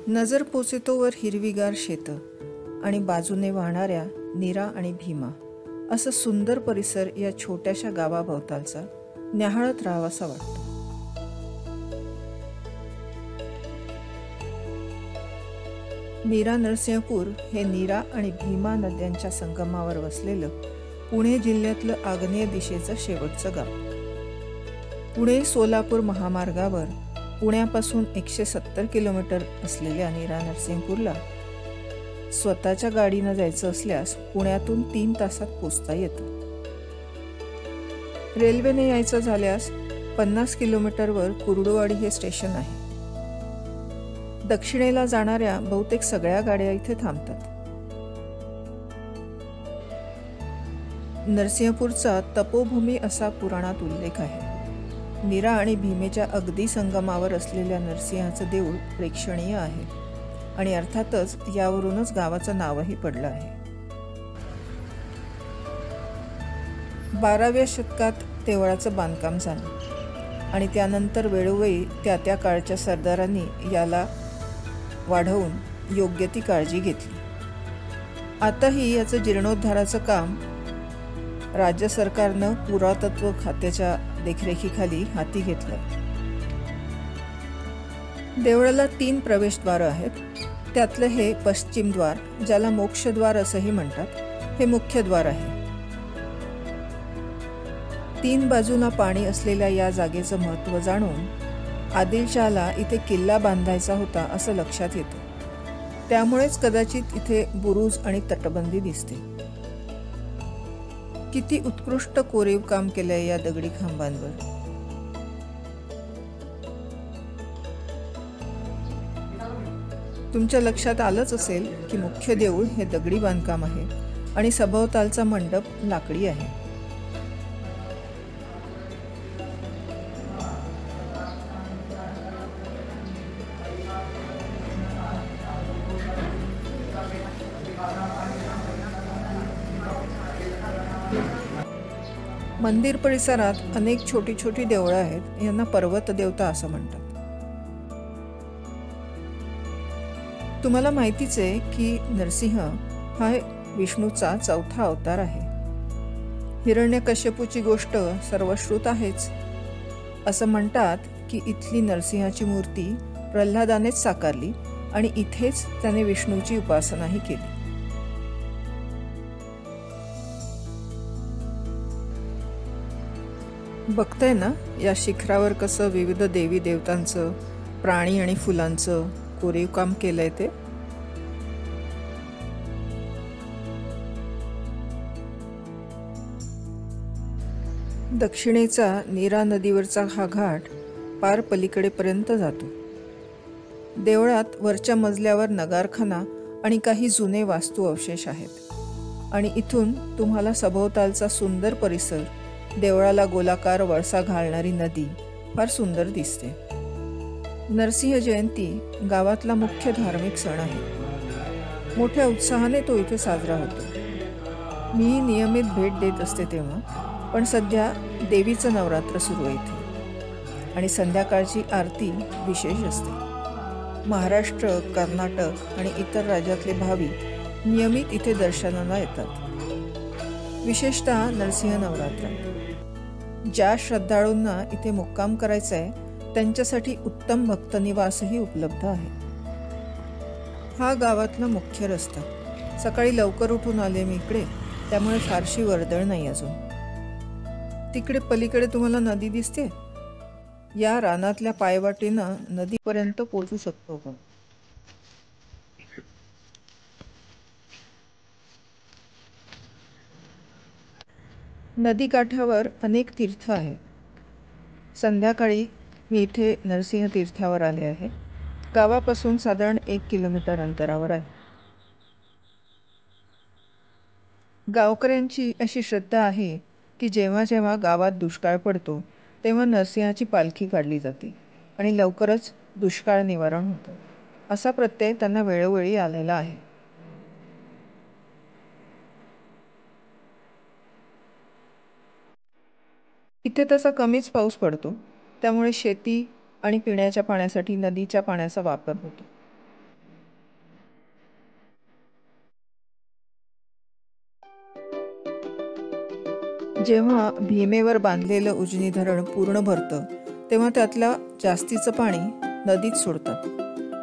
नजर पोचेतोवर हिरवीगार शेतं आणि बाजूने वाहणाऱ्या नीरा आणि भीमा असं सुंदर परिसर या छोट्याशा गावाभोवतालचा न्याहाळत राहावासा वाटतो. नीरा नरसिंहपूर हे नीरा आणि भीमा नद्यांच्या संगमावर वसलेलं पुणे जिल्ह्यातलं आग्नेय दिशेचं शेवटचं गाव. पुणे सोलापूर महामार्गावर पुण्यापासून 170 किलोमीटर असलेल्या नीरा नरसिंहपूरला स्वतःच्या गाडीनं जायचं असल्यास पुण्यातून 3 तासात पोचता येतं. रेल्वेने यायचं झाल्यास 50 किलोमीटरवर कुर्डुवाडी हे स्टेशन आहे. दक्षिणेला जाणाऱ्या बहुतेक सगळ्या गाड्या इथे थांबतात. नरसिंहपूरचा तपोभूमी असा पुराणात उल्लेख आहे. नीरा आणि भीमेच्या अगदी संगमावर असलेल्या नरसिंहाचं देऊळ प्रेक्षणीय आहे आणि अर्थातच यावरूनच गावाचं नावही पडलं आहे. 12व्या शतकात देवळाचं बांधकाम झालं आणि त्यानंतर वेळोवेळी त्या काळच्या सरदारांनी याला वाढवून योग्य ती काळजी घेतली. आताही याचं जीर्णोद्धाराचं काम राज्य सरकारनं पुरातत्व खात्याच्या देखरेखीखाली हाती घेतलं. देवळाला 3 प्रवेशद्वार आहेत. त्यातलं हे पश्चिम द्वार, ज्याला मोक्षद्वार असंही म्हणतात, हे मुख्य द्वार आहे. 3 बाजूंना पाणी असलेल्या या जागेचं महत्त्व जाणून आदिलशहाला इथे किल्ला बांधायचा होता असं लक्षात येतं. त्यामुळेच कदाचित इथे बुरुज आणि तटबंदी दिसते. किती उत्कृष्ट कोरीव काम केलंय या दगडी खांबांवर. तुमच्या लक्षात आलंच असेल की मुख्य देऊळ हे दगडी बांधकाम आहे आणि सभोवतालचा मंडप लाकडी आहे. मंदिर परिसरात अनेक छोटी छोटी देवळं आहेत. यांना पर्वत देवता असं म्हणतात. तुम्हाला माहितीच आहे की नरसिंह हा विष्णूचा 4था अवतार आहे. हिरण्यकश्यपूची गोष्ट सर्वश्रुत आहेच. असं म्हणतात की इथली नरसिंहाची मूर्ती प्रल्हादानेच साकारली आणि इथेच त्याने विष्णूची उपासनाही केली. बघताय ना या शिखरावर कसं विविध देवी देवतांचं, प्राणी आणि फुलांचं कोरीव काम केलंय ते. दक्षिणेचा नीरा नदीवरचा हा घाट पार पलीकडेपर्यंत जातो. देवळात वरच्या मजल्यावर नगारखाना आणि काही जुने वास्तू अवशेष आहेत आणि इथून तुम्हाला सभोवतालचा सुंदर परिसर, देवळाला गोलाकार वळसा घालणारी नदी फार सुंदर दिसते. नरसिंह जयंती गावातला मुख्य धार्मिक सण आहे. मोठ्या उत्साहाने तो इथे साजरा होतो. मी नियमित भेट देत असते तेव्हा, पण सध्या देवीचं नवरात्र सुरू आहे इथे आणि संध्याकाळची आरती विशेष असते. महाराष्ट्र, कर्नाटक आणि इतर राज्यातले भाविक नियमित इथे दर्शनाला येतात. विशेषतः नरसिंह नवरात्रात ज्या श्रद्धाळूंना इथे मुक्काम करायचा आहे त्यांच्यासाठी उत्तम भक्तनिवासही उपलब्ध आहे. हा गावातला मुख्य रस्ता. सकाळी लवकर उठून आले मी इकडे, त्यामुळे फारशी वर्दळ नाही अजून. तिकडे पलीकडे तुम्हाला नदी दिसते. या रानातल्या पायवाटेनं नदीपर्यंत पोहोचू शकतो का? नदीकाठावर अनेक तीर्थ आहेत. संध्याकाळी मी इथे नरसिंह तीर्थावर आले आहे. गावापासून साधारण 1 किलोमीटर अंतरावर आहे. गावकऱ्यांची अशी श्रद्धा आहे की जेव्हा जेव्हा गावात दुष्काळ पडतो तेव्हा नरसिंहाची पालखी काढली जाते आणि लवकरच दुष्काळ निवारण होतं. असा प्रत्यय त्यांना वेळोवेळी आलेला आहे. इथे तसा कमीच पाऊस पडतो, त्यामुळे शेती आणि पिण्याच्या पाण्यासाठी नदीच्या पाण्याचा वापर होतो. जेव्हा भीमेवर बांधलेलं उजनी धरण पूर्ण भरतं तेव्हा त्यातलं जास्तीचं पाणी नदीत सोडतात.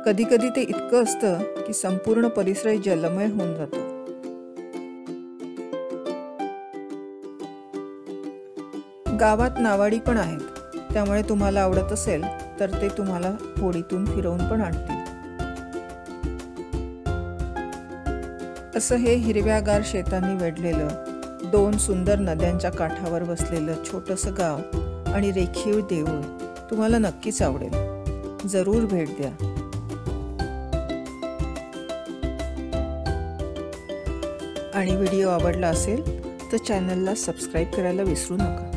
कधी कधी ते इतकं असतं की संपूर्ण परिसर जलमय होऊन जातो. गावात नावाडी पण आहेत, त्यामुळे तुम्हाला आवडत असेल तर ते तुम्हाला होडीतून फिरवून पण आणतील. असं हे हिरव्यागार शेतांनी वेढलेलं, 2 सुंदर नद्यांच्या काठावर बसलेलं छोटंसं गाव आणि रेखीव देऊळ तुम्हाला नक्कीच आवडेल. जरूर भेट द्या. आणि व्हिडिओ आवडला असेल तर चॅनलला सबस्क्राईब करायला विसरू नका.